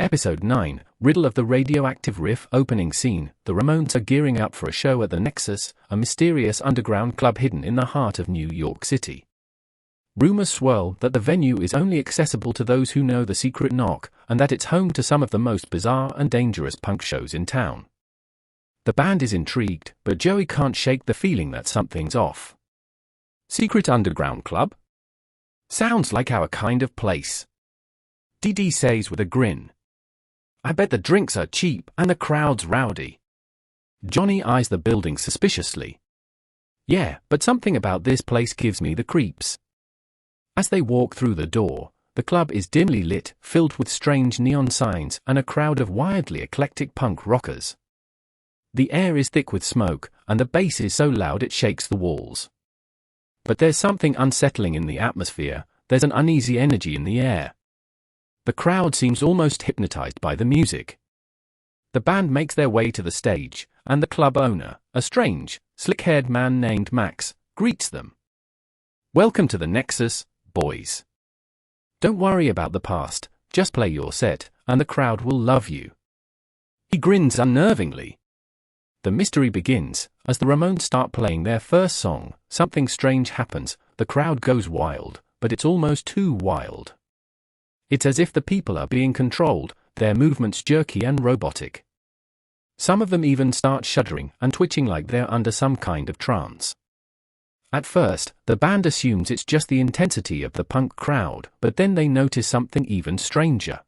Episode 9, Riddle of the Radioactive Riff opening scene. The Ramones are gearing up for a show at the Nexus, a mysterious underground club hidden in the heart of New York City. Rumors swirl that the venue is only accessible to those who know the secret knock, and that it's home to some of the most bizarre and dangerous punk shows in town. The band is intrigued, but Joey can't shake the feeling that something's off. Secret underground club? Sounds like our kind of place. DD says with a grin. I bet the drinks are cheap and the crowd's rowdy. Johnny eyes the building suspiciously. Yeah, but something about this place gives me the creeps. As they walk through the door, the club is dimly lit, filled with strange neon signs and a crowd of wildly eclectic punk rockers. The air is thick with smoke, and the bass is so loud it shakes the walls. But there's something unsettling in the atmosphere. There's an uneasy energy in the air. The crowd seems almost hypnotized by the music. The band makes their way to the stage, and the club owner, a strange, slick-haired man named Max, greets them. Welcome to the Nexus, boys. Don't worry about the past, just play your set, and the crowd will love you. He grins unnervingly. The mystery begins. As the Ramones start playing their first song, something strange happens. The crowd goes wild, but it's almost too wild. It's as if the people are being controlled, their movements jerky and robotic. Some of them even start shuddering and twitching like they're under some kind of trance. At first, the band assumes it's just the intensity of the punk crowd, but then they notice something even stranger.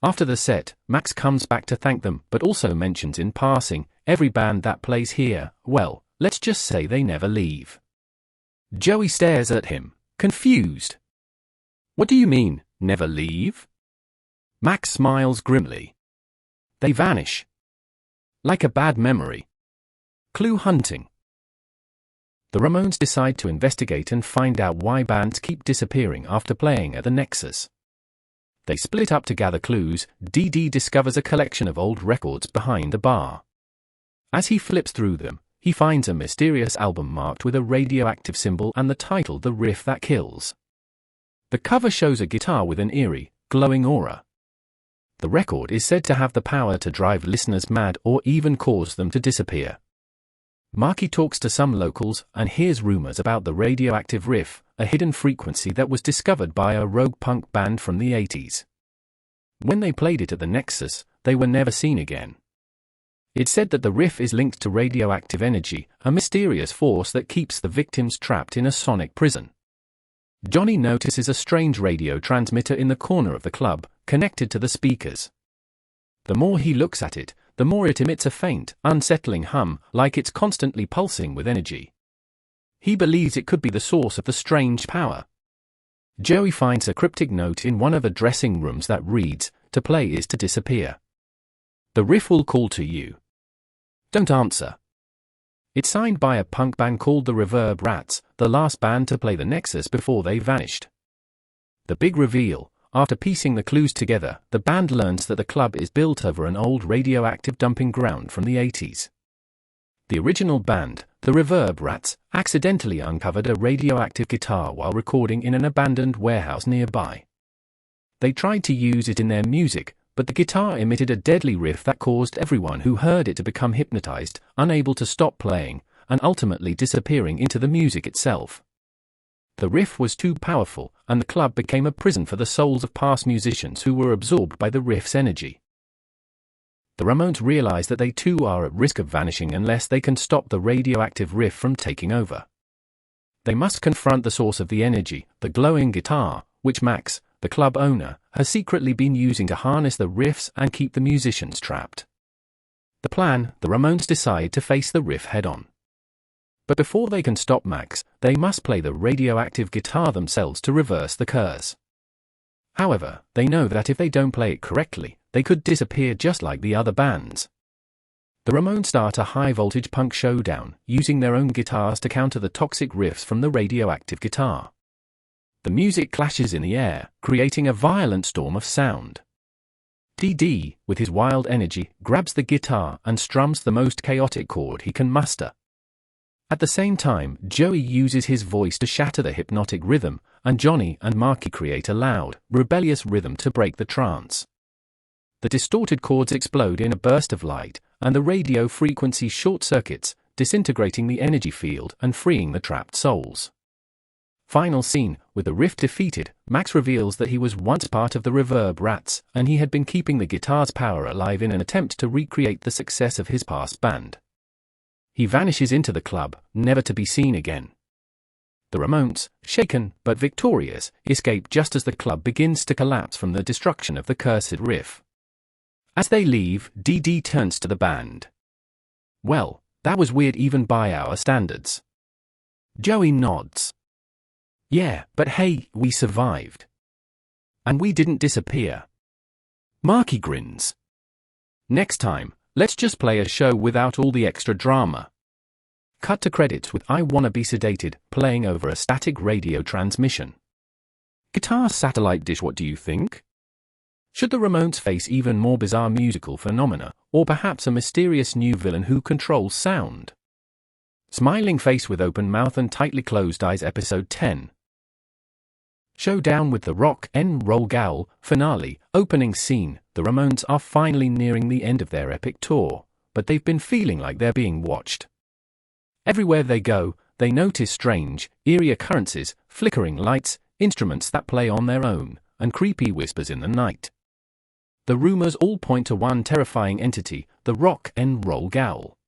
After the set, Max comes back to thank them, but also mentions in passing, every band that plays here, well, let's just say they never leave. Joey stares at him, confused. What do you mean, never leave? Max smiles grimly. They vanish. Like a bad memory. Clue hunting. The Ramones decide to investigate and find out why bands keep disappearing after playing at the Nexus. They split up to gather clues. DD discovers a collection of old records behind a bar. As he flips through them, he finds a mysterious album marked with a radioactive symbol and the title The Riff That Kills. The cover shows a guitar with an eerie, glowing aura. The record is said to have the power to drive listeners mad or even cause them to disappear. Marky talks to some locals and hears rumors about the Radioactive Riff, a hidden frequency that was discovered by a rogue punk band from the 80s. When they played it at the Nexus, they were never seen again. It's said that the riff is linked to radioactive energy, a mysterious force that keeps the victims trapped in a sonic prison. Johnny notices a strange radio transmitter in the corner of the club, connected to the speakers. The more he looks at it, the more it emits a faint, unsettling hum, like it's constantly pulsing with energy. He believes it could be the source of the strange power. Joey finds a cryptic note in one of the dressing rooms that reads, "To play is to disappear. The riff will call to you. Don't answer." It's signed by a punk band called the Reverb Rats, the last band to play the Nexus before they vanished. The big reveal. After piecing the clues together, the band learns that the club is built over an old radioactive dumping ground from the 80s. The original band, the Reverb Rats, accidentally uncovered a radioactive guitar while recording in an abandoned warehouse nearby. They tried to use it in their music, but the guitar emitted a deadly riff that caused everyone who heard it to become hypnotized, unable to stop playing, and ultimately disappearing into the music itself. The riff was too powerful, and the club became a prison for the souls of past musicians who were absorbed by the riff's energy. The Ramones realize that they too are at risk of vanishing unless they can stop the radioactive riff from taking over. They must confront the source of the energy, the glowing guitar, which Max, the club owner, has secretly been using to harness the riffs and keep the musicians trapped. The plan, the Ramones decide to face the riff head-on. But before they can stop Max, they must play the radioactive guitar themselves to reverse the curse. However, they know that if they don't play it correctly, they could disappear just like the other bands. The Ramones start a high-voltage punk showdown, using their own guitars to counter the toxic riffs from the radioactive guitar. The music clashes in the air, creating a violent storm of sound. DD, with his wild energy, grabs the guitar and strums the most chaotic chord he can muster. At the same time, Joey uses his voice to shatter the hypnotic rhythm, and Johnny and Marky create a loud, rebellious rhythm to break the trance. the distorted chords explode in a burst of light, and the radio frequency short-circuits, disintegrating the energy field and freeing the trapped souls. Final scene, with the Riff defeated, Max reveals that he was once part of the Reverb Rats, and he had been keeping the guitar's power alive in an attempt to recreate the success of his past band. He vanishes into the club, never to be seen again. The Ramones, shaken but victorious, escape just as the club begins to collapse from the destruction of the cursed Riff. As they leave, Dee turns to the band. "Well, that was weird even by our standards." Joey nods. "Yeah, but hey, we survived. And we didn't disappear." Marky grins. "Next time, let's just play a show without all the extra drama." Cut to credits with I Wanna Be Sedated playing over a static radio transmission. Guitar satellite dish, what do you think? Should the Ramones face even more bizarre musical phenomena, or perhaps a mysterious new villain who controls sound? Smiling face with open mouth and tightly closed eyes, episode 10. Showdown with the Rock and Roll Ghoul finale, opening scene. The Ramones are finally nearing the end of their epic tour, but they've been feeling like they're being watched. Everywhere they go, they notice strange, eerie occurrences, flickering lights, instruments that play on their own, and creepy whispers in the night. The rumors all point to one terrifying entity, the Rock and Roll Ghoul.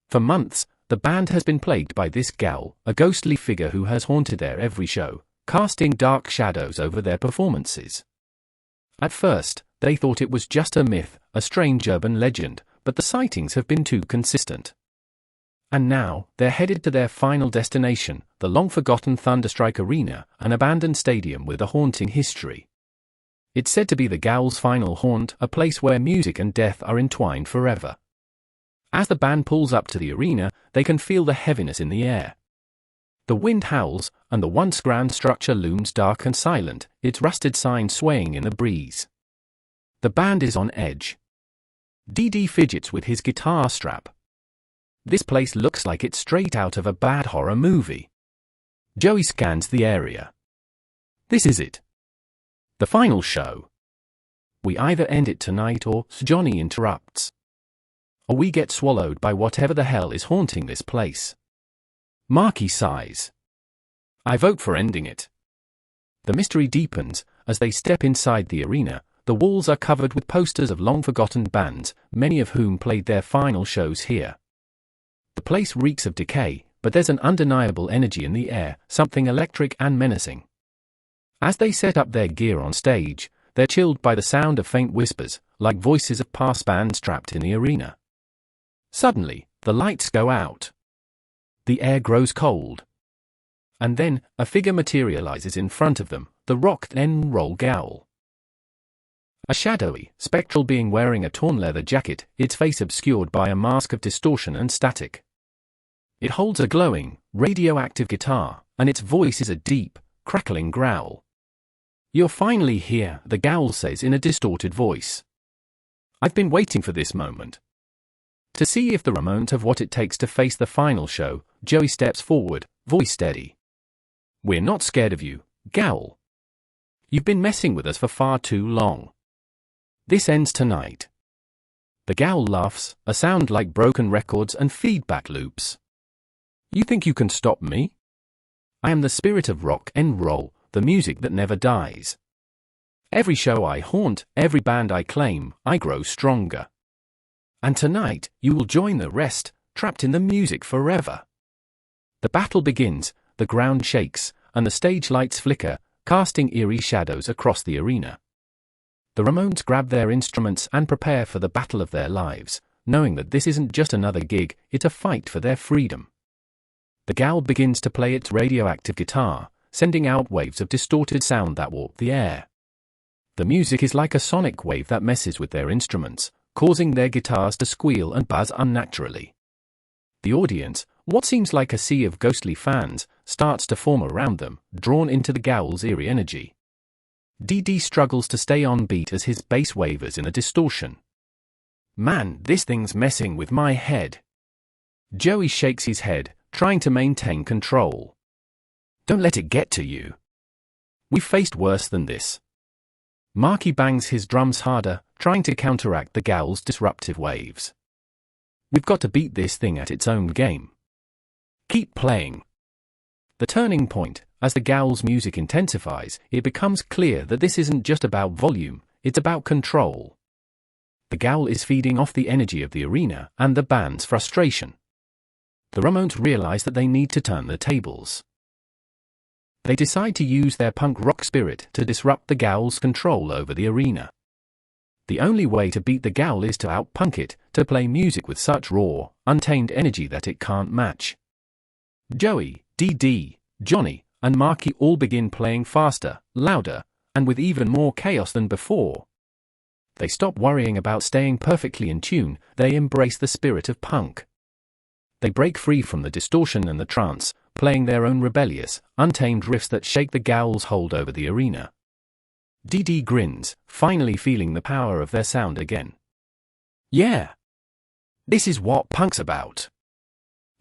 For months, the band has been plagued by this ghoul, a ghostly figure who has haunted their every show, casting dark shadows over their performances. At first, they thought it was just a myth, a strange urban legend, but the sightings have been too consistent. And now, they're headed to their final destination, the long-forgotten Thunderstrike Arena, an abandoned stadium with a haunting history. It's said to be the Ghoul's final haunt, a place where music and death are entwined forever. As the band pulls up to the arena, they can feel the heaviness in the air. The wind howls, and the once grand structure looms dark and silent, its rusted sign swaying in the breeze. The band is on edge. Dee fidgets with his guitar strap. This place looks like it's straight out of a bad horror movie. Joey scans the area. This is it. The final show. We either end it tonight or, Johnny interrupts. Or we get swallowed by whatever the hell is haunting this place. Marky sighs. I vote for ending it. The mystery deepens as they step inside the arena. The walls are covered with posters of long-forgotten bands, many of whom played their final shows here. The place reeks of decay, but there's an undeniable energy in the air, something electric and menacing. As they set up their gear on stage, they're chilled by the sound of faint whispers, like voices of past bands trapped in the arena. Suddenly, the lights go out. The air grows cold. And then, a figure materializes in front of them, the Rock and Roll Ghoul. A shadowy, spectral being wearing a torn leather jacket, its face obscured by a mask of distortion and static. It holds a glowing, radioactive guitar, and its voice is a deep, crackling growl. You're finally here, the Ghoul says in a distorted voice. I've been waiting for this moment. To see if the Ramones have what it takes to face the final show, Joey steps forward, voice steady. We're not scared of you, Ghoul. You've been messing with us for far too long. This ends tonight. The Ghoul laughs, a sound like broken records and feedback loops. You think you can stop me? I am the spirit of rock and roll, the music that never dies. Every show I haunt, every band I claim, I grow stronger. And tonight, you will join the rest, trapped in the music forever. The battle begins, the ground shakes, and the stage lights flicker, casting eerie shadows across the arena. The Ramones grab their instruments and prepare for the battle of their lives, knowing that this isn't just another gig, it's a fight for their freedom. The Ghoul begins to play its radioactive guitar, sending out waves of distorted sound that warp the air. The music is like a sonic wave that messes with their instruments, causing their guitars to squeal and buzz unnaturally. The audience, what seems like a sea of ghostly fans, starts to form around them, drawn into the Ghoul's eerie energy. Dee struggles to stay on beat as his bass wavers in a distortion. Man, this thing's messing with my head. Joey shakes his head, trying to maintain control. Don't let it get to you. We've faced worse than this. Marky bangs his drums harder, trying to counteract the Gowl's disruptive waves. We've got to beat this thing at its own game. Keep playing. The turning point, as the Gowl's music intensifies, it becomes clear that this isn't just about volume, it's about control. The Gowl is feeding off the energy of the arena and the band's frustration. The Ramones realize that they need to turn the tables. They decide to use their punk rock spirit to disrupt the Gowl's control over the arena. The only way to beat the Gowl is to out-punk it, to play music with such raw, untamed energy that it can't match. Joey, Dee, Johnny, and Marky all begin playing faster, louder, and with even more chaos than before. They stop worrying about staying perfectly in tune, they embrace the spirit of punk. They break free from the distortion and the trance, playing their own rebellious, untamed riffs that shake the Gowl's hold over the arena. Dee grins, finally feeling the power of their sound again. Yeah! This is what punk's about.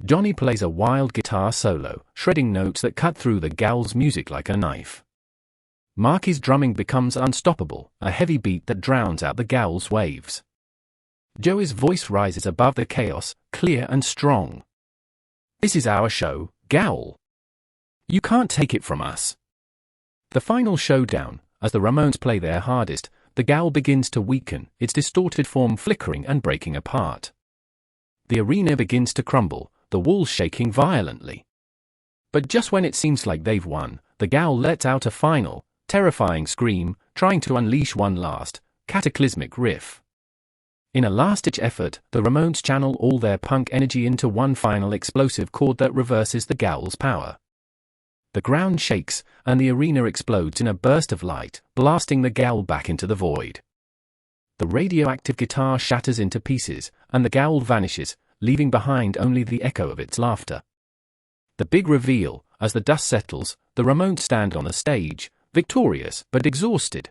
Johnny plays a wild guitar solo, shredding notes that cut through the Gowl's music like a knife. Marky's drumming becomes unstoppable, a heavy beat that drowns out the Gowl's waves. Joey's voice rises above the chaos, clear and strong. This is our show, Gowl. You can't take it from us. The final showdown, as the Ramones play their hardest, the Gowl begins to weaken, its distorted form flickering and breaking apart. The arena begins to crumble, the walls shaking violently. But just when it seems like they've won, the Gowl lets out a final, terrifying scream, trying to unleash one last, cataclysmic riff. In a last-ditch effort, the Ramones channel all their punk energy into one final explosive chord that reverses the Gowl's power. The ground shakes, and the arena explodes in a burst of light, blasting the Gowl back into the void. The radioactive guitar shatters into pieces, and the Gowl vanishes, leaving behind only the echo of its laughter. The big reveal, as the dust settles, the Ramones stand on the stage, victorious but exhausted.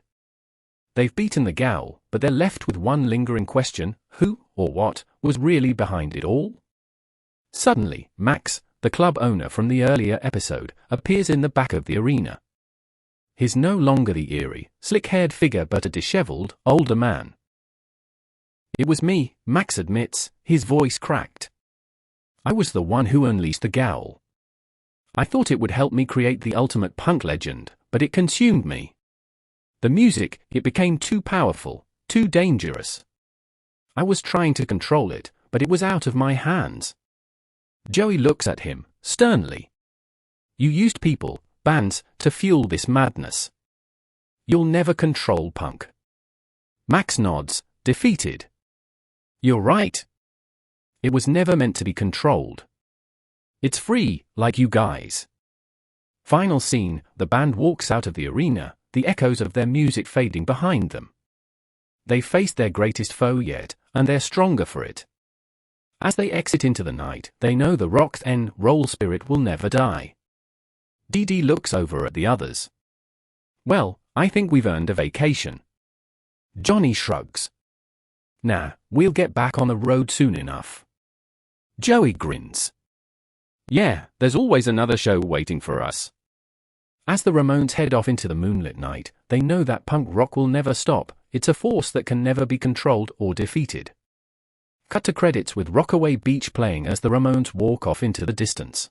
They've beaten the Gowl, but they're left with one lingering question: who, or what, was really behind it all? Suddenly, Max, the club owner from the earlier episode, appears in the back of the arena. He's no longer the eerie, slick-haired figure but a disheveled, older man. It was me, Max admits, his voice cracked. I was the one who unleashed the Gowl. I thought it would help me create the ultimate punk legend, but it consumed me. The music, it became too powerful, too dangerous. I was trying to control it, but it was out of my hands. Joey looks at him, sternly. You used people, bands, to fuel this madness. You'll never control punk. Max nods, defeated. You're right. It was never meant to be controlled. It's free, like you guys. Final scene, the band walks out of the arena, the echoes of their music fading behind them. They faced their greatest foe yet, and they're stronger for it. As they exit into the night, they know the rock and roll spirit will never die. Dee looks over at the others. Well, I think we've earned a vacation. Johnny shrugs. Nah, we'll get back on the road soon enough. Joey grins. Yeah, there's always another show waiting for us. As the Ramones head off into the moonlit night, they know that punk rock will never stop. It's a force that can never be controlled or defeated. Cut to credits with Rockaway Beach playing as the Ramones walk off into the distance.